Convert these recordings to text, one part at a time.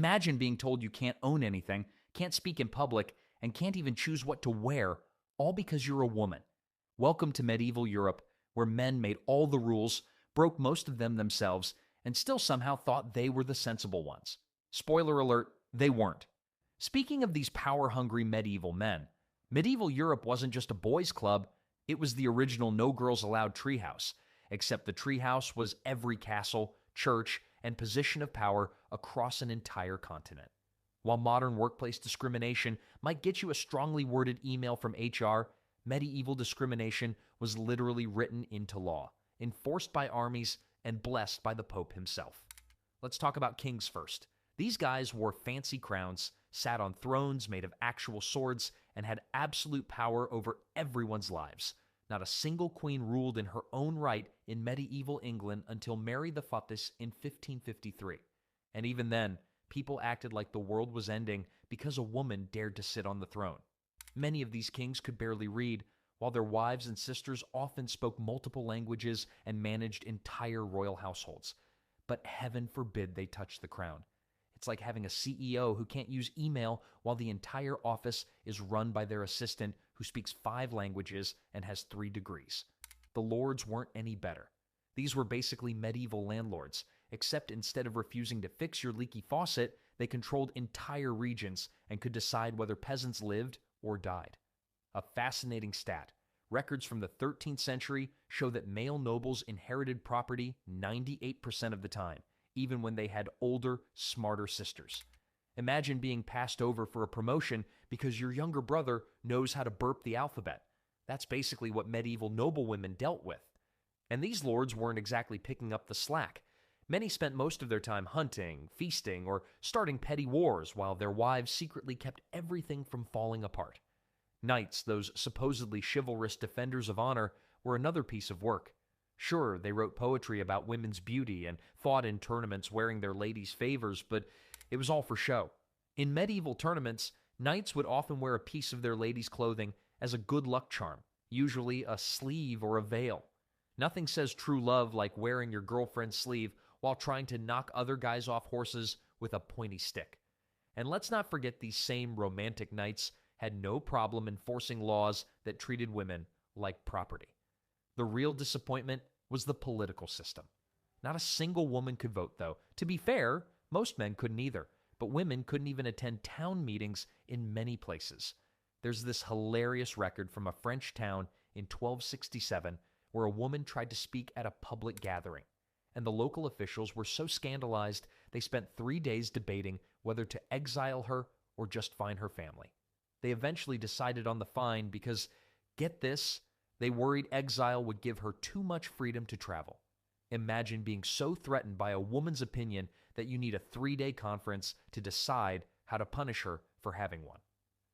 Imagine being told you can't own anything, can't speak in public, and can't even choose what to wear, all because you're a woman. Welcome to medieval Europe, where men made all the rules, broke most of them themselves, and still somehow thought they were the sensible ones. Spoiler alert, they weren't. Speaking of these power-hungry medieval men, medieval Europe wasn't just a boys' club, it was the original no girls allowed treehouse, except the treehouse was every castle, church, and position of power across an entire continent. While modern workplace discrimination might get you a strongly worded email from HR, medieval discrimination was literally written into law, enforced by armies, and blessed by the Pope himself. Let's talk about kings first. These guys wore fancy crowns, sat on thrones made of actual swords, and had absolute power over everyone's lives. Not a single queen ruled in her own right in medieval England until Mary the Fuppus in 1553. And even then, people acted like the world was ending because a woman dared to sit on the throne. Many of these kings could barely read, while their wives and sisters often spoke multiple languages and managed entire royal households. But heaven forbid they touch the crown. It's like having a CEO who can't use email while the entire office is run by their assistant who speaks 5 languages and has 3 degrees. The lords weren't any better. These were basically medieval landlords, except instead of refusing to fix your leaky faucet, they controlled entire regions and could decide whether peasants lived or died. A fascinating stat. Records from the 13th century show that male nobles inherited property 98% of the time, even when they had older, smarter sisters. Imagine being passed over for a promotion because your younger brother knows how to burp the alphabet. That's basically what medieval noblewomen dealt with. And these lords weren't exactly picking up the slack. Many spent most of their time hunting, feasting, or starting petty wars while their wives secretly kept everything from falling apart. Knights, those supposedly chivalrous defenders of honor, were another piece of work. Sure, they wrote poetry about women's beauty and fought in tournaments wearing their ladies' favors, but it was all for show. In medieval tournaments, knights would often wear a piece of their ladies' clothing as a good luck charm, usually a sleeve or a veil. Nothing says true love like wearing your girlfriend's sleeve while trying to knock other guys off horses with a pointy stick. And let's not forget these same romantic knights had no problem enforcing laws that treated women like property. The real disappointment was the political system. Not a single woman could vote, though. To be fair, most men couldn't either, but women couldn't even attend town meetings in many places. There's this hilarious record from a French town in 1267 where a woman tried to speak at a public gathering, and the local officials were so scandalized they spent 3 days debating whether to exile her or just fine her family. They eventually decided on the fine because, get this, they worried exile would give her too much freedom to travel. Imagine being so threatened by a woman's opinion that you need a 3-day conference to decide how to punish her for having one.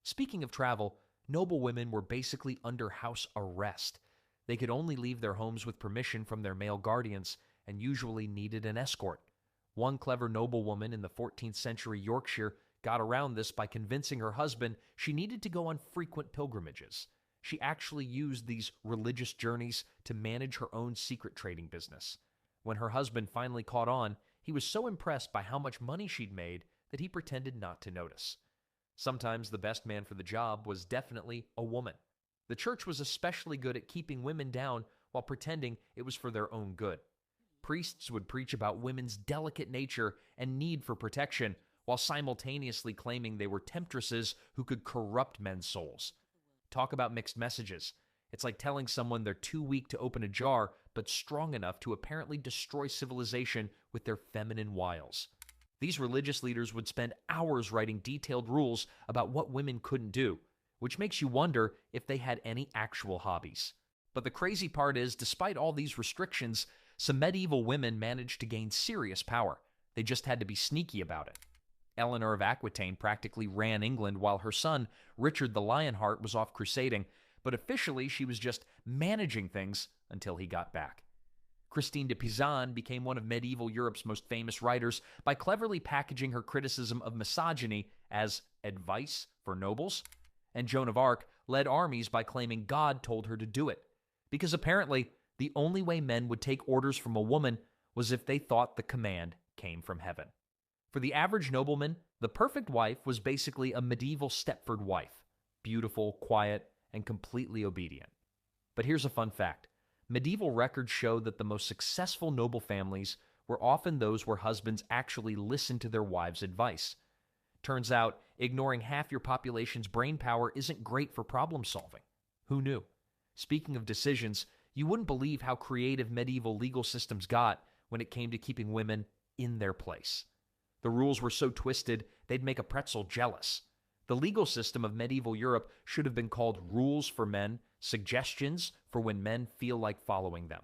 Speaking of travel, noblewomen were basically under house arrest. They could only leave their homes with permission from their male guardians and usually needed an escort. One clever noblewoman in the 14th century Yorkshire got around this by convincing her husband she needed to go on frequent pilgrimages. She actually used these religious journeys to manage her own secret trading business. When her husband finally caught on, he was so impressed by how much money she'd made that he pretended not to notice. Sometimes the best man for the job was definitely a woman. The church was especially good at keeping women down while pretending it was for their own good. Priests would preach about women's delicate nature and need for protection, while simultaneously claiming they were temptresses who could corrupt men's souls. Talk about mixed messages. It's like telling someone they're too weak to open a jar, but strong enough to apparently destroy civilization with their feminine wiles. These religious leaders would spend hours writing detailed rules about what women couldn't do, which makes you wonder if they had any actual hobbies. But the crazy part is, despite all these restrictions, some medieval women managed to gain serious power. They just had to be sneaky about it. Eleanor of Aquitaine practically ran England while her son, Richard the Lionheart, was off crusading, but officially she was just managing things until he got back. Christine de Pizan became one of medieval Europe's most famous writers by cleverly packaging her criticism of misogyny as advice for nobles, and Joan of Arc led armies by claiming God told her to do it, because apparently the only way men would take orders from a woman was if they thought the command came from heaven. For the average nobleman, the perfect wife was basically a medieval Stepford wife, beautiful, quiet, and completely obedient. But here's a fun fact. Medieval records show that the most successful noble families were often those where husbands actually listened to their wives' advice. Turns out, ignoring half your population's brain power isn't great for problem solving. Who knew? Speaking of decisions, you wouldn't believe how creative medieval legal systems got when it came to keeping women in their place. The rules were so twisted, they'd make a pretzel jealous. The legal system of medieval Europe should have been called rules for men, suggestions for when men feel like following them.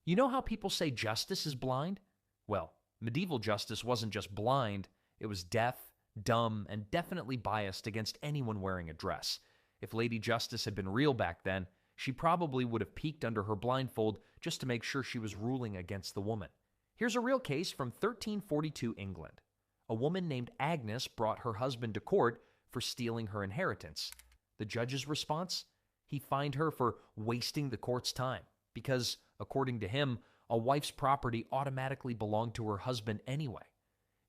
You know how people say justice is blind? Well, medieval justice wasn't just blind, it was deaf, dumb, and definitely biased against anyone wearing a dress. If Lady Justice had been real back then, she probably would have peeked under her blindfold just to make sure she was ruling against the woman. Here's a real case from 1342 England. A woman named Agnes brought her husband to court for stealing her inheritance. The judge's response? He fined her for wasting the court's time because, according to him, a wife's property automatically belonged to her husband anyway.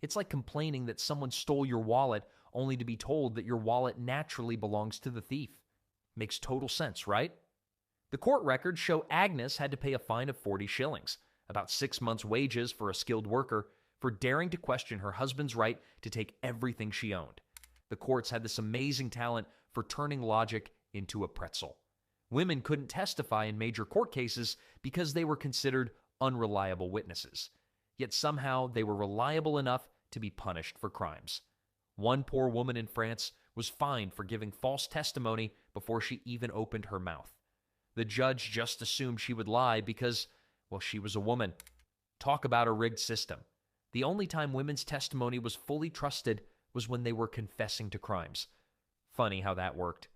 It's like complaining that someone stole your wallet only to be told that your wallet naturally belongs to the thief. Makes total sense, right? The court records show Agnes had to pay a fine of 40 shillings, about 6 months' wages for a skilled worker, for daring to question her husband's right to take everything she owned. The courts had this amazing talent for turning logic into a pretzel. Women couldn't testify in major court cases because they were considered unreliable witnesses. Yet somehow they were reliable enough to be punished for crimes. One poor woman in France was fined for giving false testimony before she even opened her mouth. The judge just assumed she would lie because, well, she was a woman. Talk about a rigged system. The only time women's testimony was fully trusted was when they were confessing to crimes. Funny how that worked.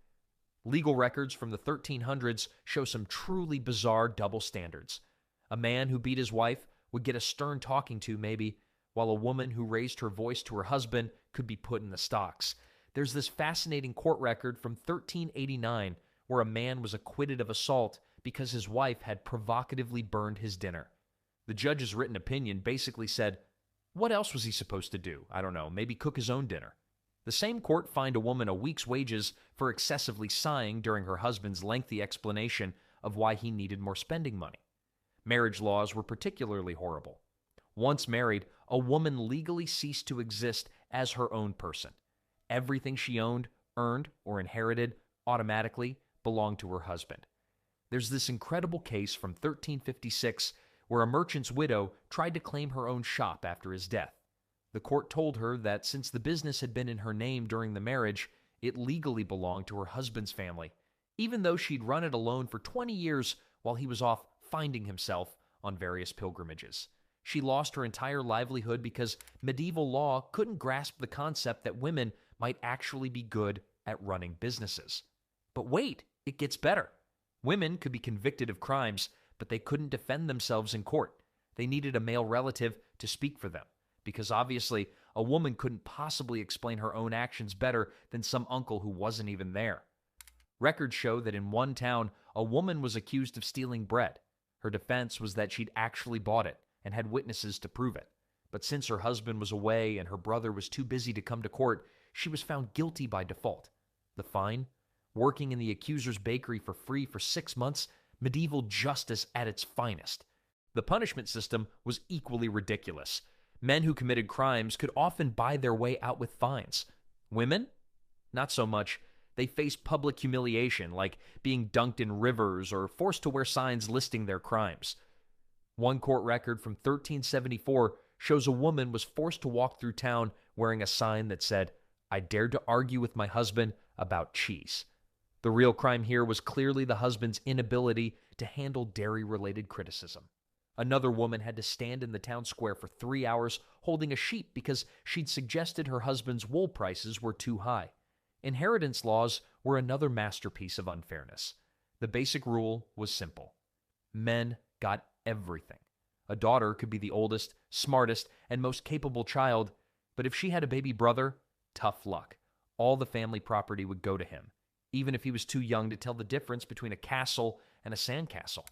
Legal records from the 1300s show some truly bizarre double standards. A man who beat his wife would get a stern talking to, maybe, while a woman who raised her voice to her husband could be put in the stocks. There's this fascinating court record from 1389 where a man was acquitted of assault because his wife had provocatively burned his dinner. The judge's written opinion basically said, what else was he supposed to do? I don't know, maybe cook his own dinner. The same court fined a woman a week's wages for excessively sighing during her husband's lengthy explanation of why he needed more spending money. Marriage laws were particularly horrible. Once married, a woman legally ceased to exist as her own person. Everything she owned, earned, or inherited automatically belonged to her husband. There's this incredible case from 1356 where a merchant's widow tried to claim her own shop after his death. The court told her that since the business had been in her name during the marriage, it legally belonged to her husband's family, even though she'd run it alone for 20 years while he was off finding himself on various pilgrimages. She lost her entire livelihood because medieval law couldn't grasp the concept that women might actually be good at running businesses. But wait, it gets better. Women could be convicted of crimes, but they couldn't defend themselves in court. They needed a male relative to speak for them, because obviously a woman couldn't possibly explain her own actions better than some uncle who wasn't even there. Records show that in one town, a woman was accused of stealing bread. Her defense was that she'd actually bought it and had witnesses to prove it. But since her husband was away and her brother was too busy to come to court, she was found guilty by default. The fine? Working in the accuser's bakery for free for 6 months, medieval justice at its finest. The punishment system was equally ridiculous. Men who committed crimes could often buy their way out with fines. Women? Not so much. They faced public humiliation, like being dunked in rivers or forced to wear signs listing their crimes. One court record from 1374 shows a woman was forced to walk through town wearing a sign that said, "I dared to argue with my husband about cheese." The real crime here was clearly the husband's inability to handle dairy-related criticism. Another woman had to stand in the town square for 3 hours holding a sheep because she'd suggested her husband's wool prices were too high. Inheritance laws were another masterpiece of unfairness. The basic rule was simple. Men got everything. A daughter could be the oldest, smartest, and most capable child, but if she had a baby brother, tough luck. All the family property would go to him, even if he was too young to tell the difference between a castle and a sandcastle.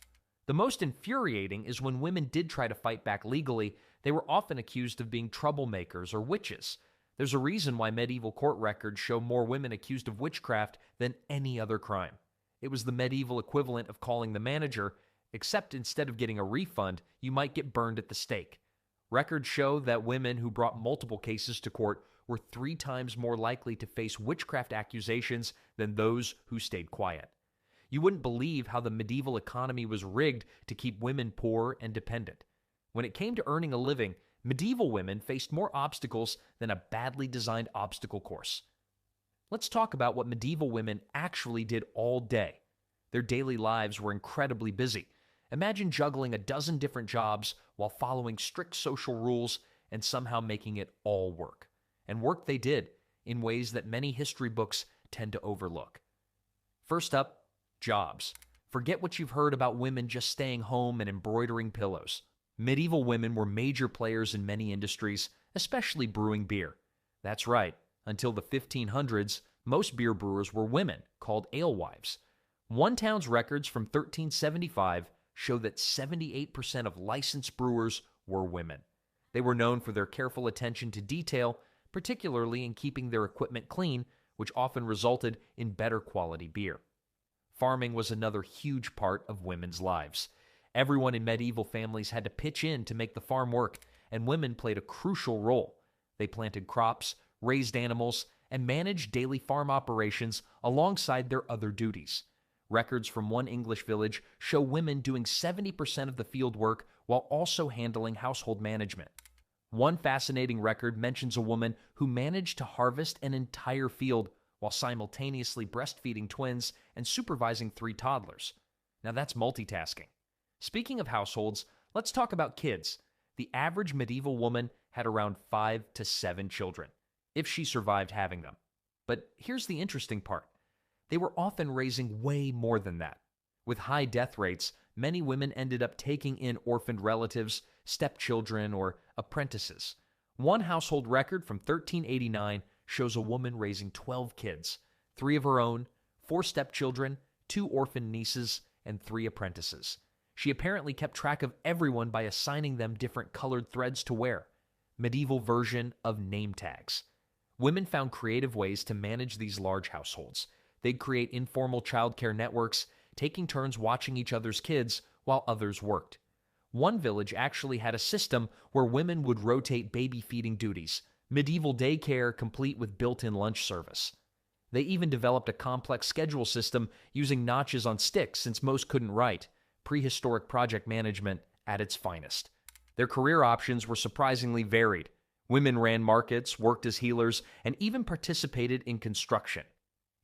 The most infuriating is when women did try to fight back legally, They were often accused of being troublemakers or witches. There's a reason why medieval court records show more women accused of witchcraft than any other crime. It was the medieval equivalent of calling the manager, except instead of getting a refund, you might get burned at the stake. Records show that women who brought multiple cases to court were 3 times more likely to face witchcraft accusations than those who stayed quiet. You wouldn't believe how the medieval economy was rigged to keep women poor and dependent. When it came to earning a living, medieval women faced more obstacles than a badly designed obstacle course. Let's talk about what medieval women actually did all day. Their daily lives were incredibly busy. Imagine juggling a dozen different jobs while following strict social rules and somehow making it all work. And work they did in ways that many history books tend to overlook. First up, jobs. Forget what you've heard about women just staying home and embroidering pillows. Medieval women were major players in many industries, especially brewing beer. That's right, until the 1500s, most beer brewers were women, called alewives. One town's records from 1375 show that 78% of licensed brewers were women. They were known for their careful attention to detail, particularly in keeping their equipment clean, which often resulted in better quality beer. Farming was another huge part of women's lives. Everyone in medieval families had to pitch in to make the farm work, and women played a crucial role. They planted crops, raised animals, and managed daily farm operations alongside their other duties. Records from one English village show women doing 70% of the field work while also handling household management. One fascinating record mentions a woman who managed to harvest an entire field while simultaneously breastfeeding twins and supervising 3 toddlers. Now that's multitasking. Speaking of households, let's talk about kids. The average medieval woman had around 5 to 7 children, if she survived having them. But here's the interesting part. They were often raising way more than that. With high death rates, many women ended up taking in orphaned relatives, stepchildren, or apprentices. One household record from 1389 shows a woman raising 12 kids, 3 of her own, 4 stepchildren, 2 orphaned nieces, and 3 apprentices. She apparently kept track of everyone by assigning them different colored threads to wear. Medieval version of name tags. Women found creative ways to manage these large households. They'd create informal childcare networks, taking turns watching each other's kids while others worked. One village actually had a system where women would rotate baby feeding duties, medieval daycare complete with built-in lunch service. They even developed a complex schedule system using notches on sticks since most couldn't write, prehistoric project management at its finest. Their career options were surprisingly varied. Women ran markets, worked as healers, and even participated in construction.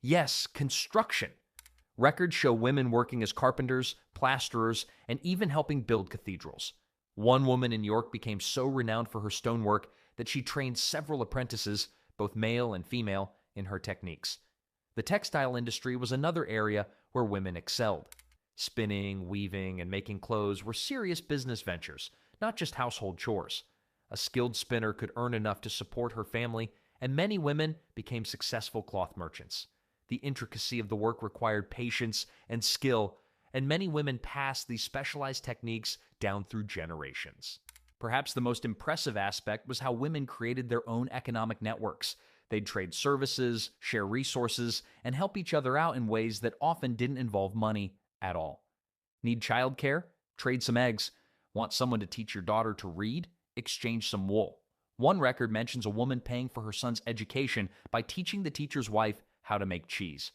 Yes, construction. Records show women working as carpenters, plasterers, and even helping build cathedrals. One woman in York became so renowned for her stonework that she trained several apprentices, both male and female, in her techniques. The textile industry was another area where women excelled. Spinning, weaving, and making clothes were serious business ventures, not just household chores. A skilled spinner could earn enough to support her family, and many women became successful cloth merchants. The intricacy of the work required patience and skill, and many women passed these specialized techniques down through generations. Perhaps the most impressive aspect was how women created their own economic networks. They'd trade services, share resources, and help each other out in ways that often didn't involve money at all. Need childcare? Trade some eggs. Want someone to teach your daughter to read? Exchange some wool. One record mentions a woman paying for her son's education by teaching the teacher's wife how to make cheese.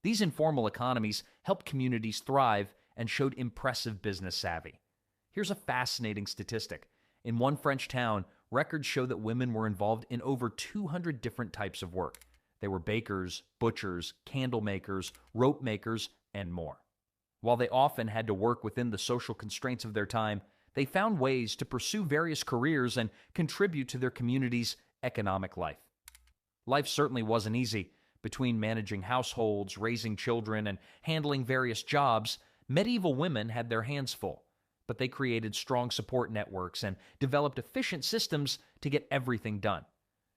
These informal economies helped communities thrive and showed impressive business savvy. Here's a fascinating statistic. In one French town, records show that women were involved in over 200 different types of work. They were bakers, butchers, candle makers, rope makers, and more. While they often had to work within the social constraints of their time, they found ways to pursue various careers and contribute to their community's economic life. Life certainly wasn't easy. Between managing households, raising children, and handling various jobs, medieval women had their hands full. But they created strong support networks and developed efficient systems to get everything done.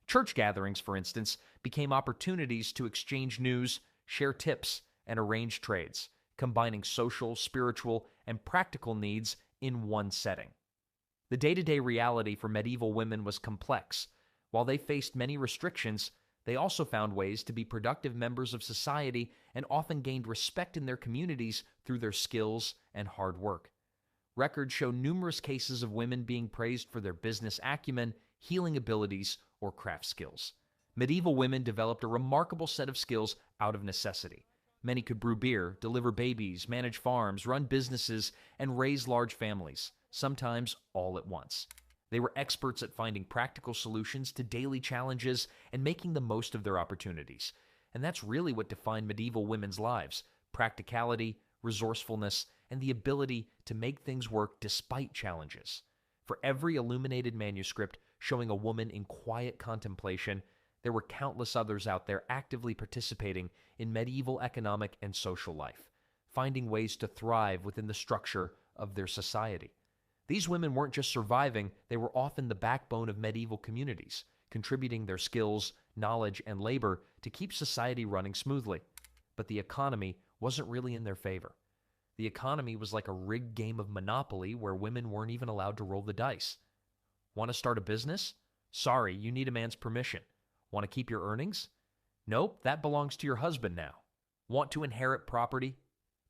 Church gatherings, for instance, became opportunities to exchange news, share tips, and arrange trades, combining social, spiritual, and practical needs in one setting. The day-to-day reality for medieval women was complex. While they faced many restrictions, they also found ways to be productive members of society and often gained respect in their communities through their skills and hard work. Records show numerous cases of women being praised for their business acumen, healing abilities, or craft skills. Medieval women developed a remarkable set of skills out of necessity. Many could brew beer, deliver babies, manage farms, run businesses, and raise large families, sometimes all at once. They were experts at finding practical solutions to daily challenges and making the most of their opportunities. And that's really what defined medieval women's lives: practicality, resourcefulness, and the ability to make things work despite challenges. For every illuminated manuscript showing a woman in quiet contemplation, there were countless others out there actively participating in medieval economic and social life, finding ways to thrive within the structure of their society. These women weren't just surviving, they were often the backbone of medieval communities, contributing their skills, knowledge, and labor to keep society running smoothly. But the economy wasn't really in their favor. The economy was like a rigged game of Monopoly where women weren't even allowed to roll the dice. Want to start a business? Sorry, you need a man's permission. Want to keep your earnings? Nope, that belongs to your husband now. Want to inherit property?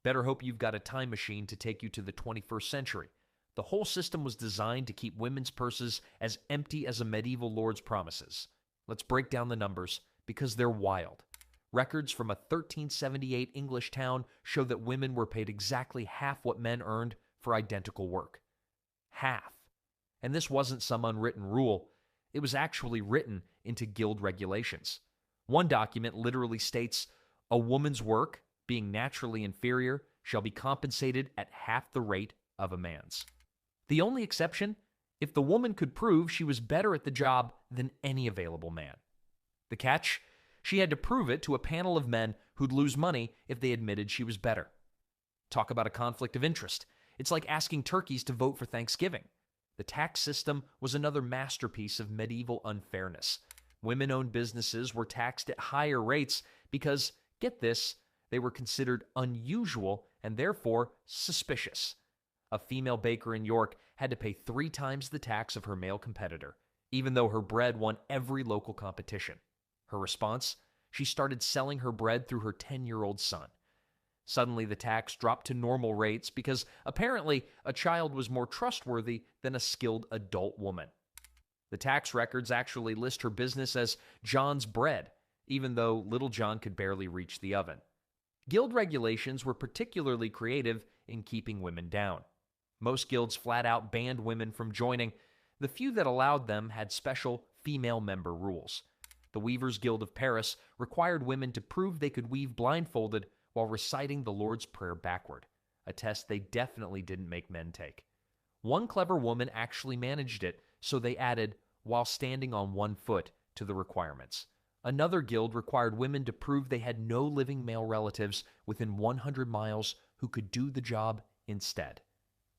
Better hope you've got a time machine to take you to the 21st century. The whole system was designed to keep women's purses as empty as a medieval lord's promises. Let's break down the numbers, because they're wild. Records from a 1378 English town show that women were paid exactly half what men earned for identical work. Half. And this wasn't some unwritten rule. It was actually written into guild regulations. One document literally states, "A woman's work, being naturally inferior, shall be compensated at half the rate of a man's." The only exception, if the woman could prove she was better at the job than any available man. The catch? She had to prove it to a panel of men who'd lose money if they admitted she was better. Talk about a conflict of interest. It's like asking turkeys to vote for Thanksgiving. The tax system was another masterpiece of medieval unfairness. Women-owned businesses were taxed at higher rates because, get this, they were considered unusual and therefore suspicious. A female baker in York had to pay 3 times the tax of her male competitor, even though her bread won every local competition. Her response? She started selling her bread through her 10-year-old son. Suddenly, the tax dropped to normal rates because apparently a child was more trustworthy than a skilled adult woman. The tax records actually list her business as John's Bread, even though little John could barely reach the oven. Guild regulations were particularly creative in keeping women down. Most guilds flat out banned women from joining. The few that allowed them had special female member rules. The Weavers' Guild of Paris required women to prove they could weave blindfolded while reciting the Lord's Prayer backward, a test they definitely didn't make men take. One clever woman actually managed it, so they added, "while standing on one foot," to the requirements. Another guild required women to prove they had no living male relatives within 100 miles who could do the job instead.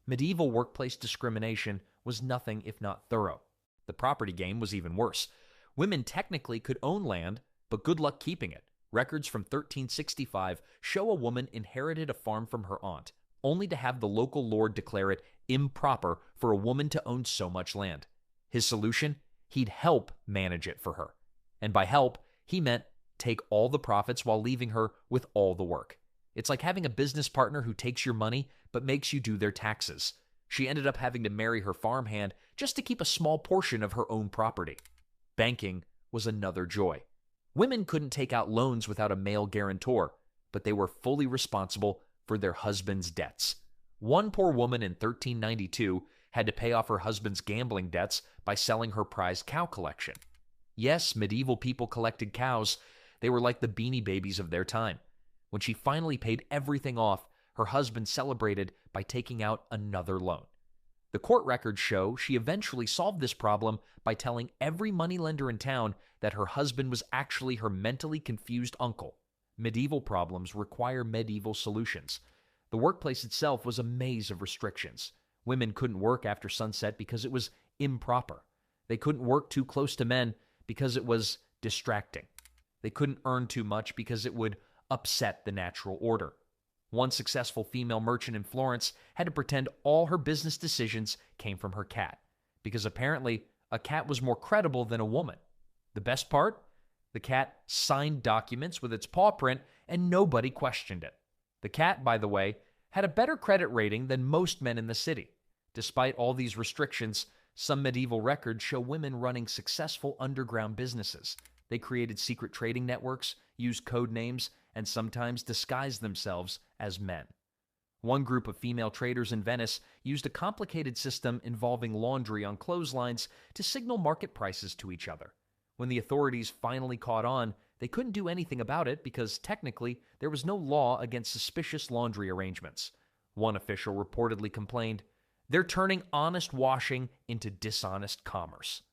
Medieval workplace discrimination was nothing if not thorough. The property game was even worse. Women technically could own land, but good luck keeping it. Records from 1365 show a woman inherited a farm from her aunt, only to have the local lord declare it improper for a woman to own so much land. His solution? He'd help manage it for her. And by help, he meant take all the profits while leaving her with all the work. It's like having a business partner who takes your money but makes you do their taxes. She ended up having to marry her farmhand just to keep a small portion of her own property. Banking was another joy. Women couldn't take out loans without a male guarantor, but they were fully responsible for their husband's debts. One poor woman in 1392 had to pay off her husband's gambling debts by selling her prized cow collection. Yes, medieval people collected cows. They were like the Beanie Babies of their time. When she finally paid everything off, her husband celebrated by taking out another loan. The court records show she eventually solved this problem by telling every moneylender in town that her husband was actually her mentally confused uncle. Medieval problems require medieval solutions. The workplace itself was a maze of restrictions. Women couldn't work after sunset because it was improper. They couldn't work too close to men because it was distracting. They couldn't earn too much because it would upset the natural order. One successful female merchant in Florence had to pretend all her business decisions came from her cat. because apparently a cat was more credible than a woman. The best part? The cat signed documents with its paw print and nobody questioned it. The cat, by the way, had a better credit rating than most men in the city. Despite all these restrictions, some medieval records show women running successful underground businesses. They created secret trading networks, used code names, and sometimes disguised themselves as men. One group of female traders in Venice used a complicated system involving laundry on clotheslines to signal market prices to each other. When the authorities finally caught on, they couldn't do anything about it because technically there was no law against suspicious laundry arrangements. One official reportedly complained, "They're turning honest washing into dishonest commerce."